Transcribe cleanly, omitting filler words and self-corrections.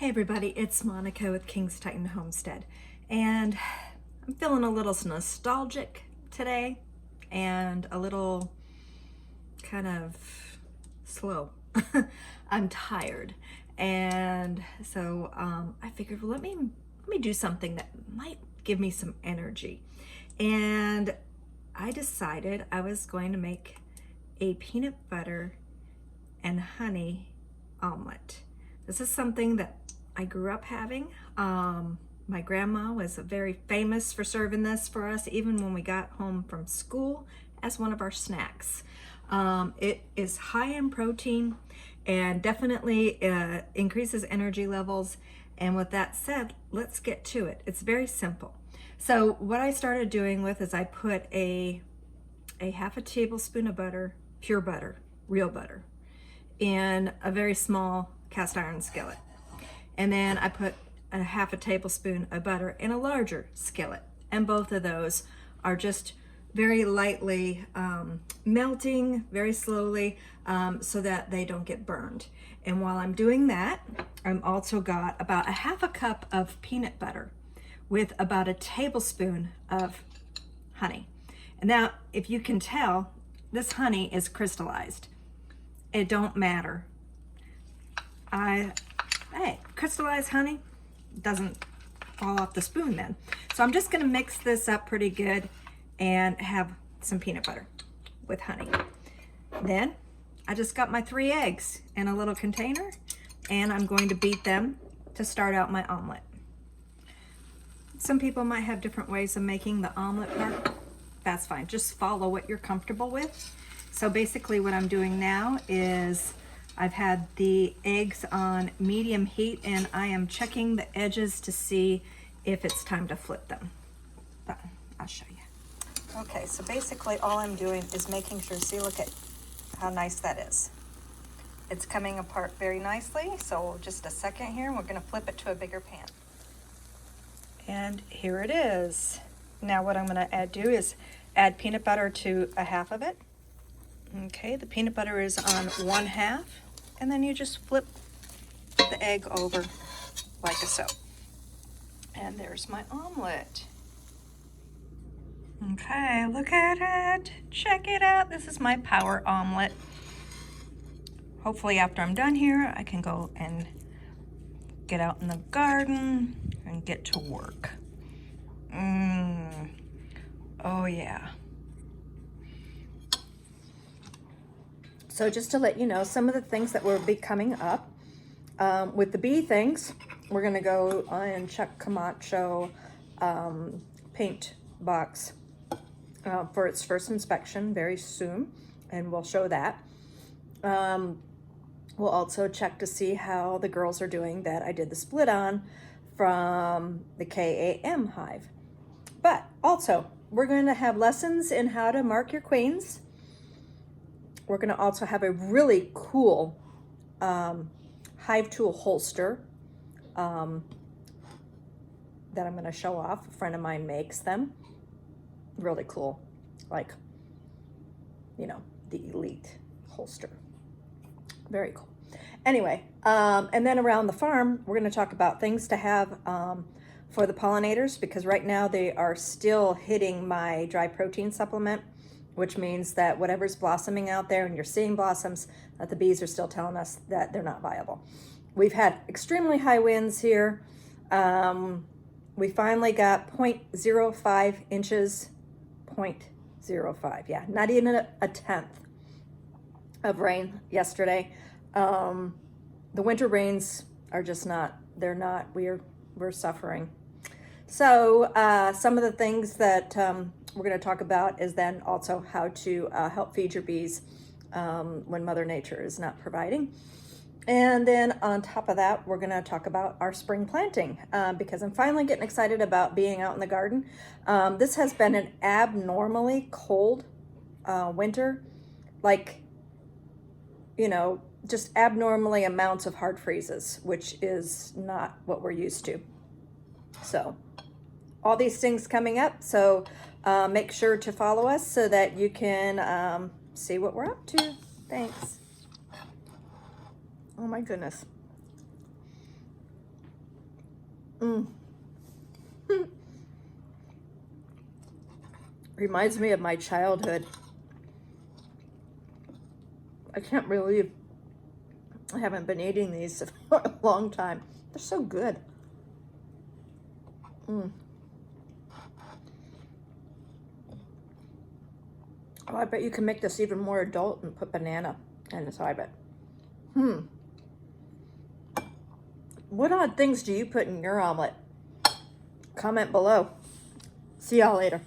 Hey everybody, it's Monica with King's Titan Homestead, and I'm feeling a little nostalgic today and a little kind of slow. I'm tired, and so I figured, well, let me do something that might give me some energy. And I decided I was going to make a peanut butter and honey omelet. This is something that I grew up having. My grandma was very famous for serving this for us, even when we got home from school, as one of our snacks. It is high in protein and definitely increases energy levels. And with that said, let's get to it. It's very simple. So what I started doing with is I put a half a tablespoon of butter, pure butter, real butter, in a very small cast iron skillet. And then I put a half a tablespoon of butter in a larger skillet. And both of those are just very lightly melting very slowly so that they don't get burned. And while I'm doing that, I'm also got about a half a cup of peanut butter with about a tablespoon of honey. And now, if you can tell, this honey is crystallized. It don't matter. Hey, crystallized honey doesn't fall off the spoon then. So I'm just gonna mix this up pretty good and have some peanut butter with honey. Then I just got my 3 eggs in a little container, and I'm going to beat them to start out my omelet. Some people might have different ways of making the omelet part. That's fine, just follow what you're comfortable with. So basically what I'm doing now is I've had the eggs on medium heat, and I am checking the edges to see if it's time to flip them. But I'll show you. Okay, so basically all I'm doing is making sure, see, look at how nice that is. It's coming apart very nicely, so just a second here, and we're gonna flip it to a bigger pan. And here it is. Now what I'm gonna do is add peanut butter to a half of it. Okay, the peanut butter is on 1/2, and then you just flip the egg over like so. And there's my omelet. Okay, look at it. Check it out. This is my power omelet. Hopefully after I'm done here, I can go and get out in the garden and get to work. Oh yeah. So just to let you know, some of the things that will be coming up with the bee things, we're gonna go and check Camacho paint box for its first inspection very soon, and we'll show that. We'll also check to see how the girls are doing that I did the split on from the KAM hive. But also, we're going to have lessons in how to mark your queens. We're going to also have a really cool hive tool holster that I'm going to show off. A friend of mine makes them. Really cool. Like, you know, the elite holster. Very cool. Anyway, and then around the farm, we're going to talk about things to have for the pollinators, because right now they are still hitting my dry protein supplement, which means that whatever's blossoming out there and you're seeing blossoms, that the bees are still telling us that they're not viable. We've had extremely high winds here. We finally got 0.05 inches, 0.05, yeah, not even a tenth of rain yesterday. The winter rains are just not, we're suffering. So some of the things that we're going to talk about is then also how to help feed your bees when Mother Nature is not providing. And then on top of that, we're going to talk about our spring planting because I'm finally getting excited about being out in the garden. This has been an abnormally cold winter, like, you know, just abnormally amounts of hard freezes, which is not what we're used to. So all these things coming up, so make sure to follow us so that you can see what we're up to. Thanks. Oh my goodness. Mm. Reminds me of my childhood. I can't believe I haven't been eating these for a long time. They're so good. Mm. Oh, I bet you can make this even more adult and put banana in the side of it. What odd things do you put in your omelet? Comment below. See y'all later.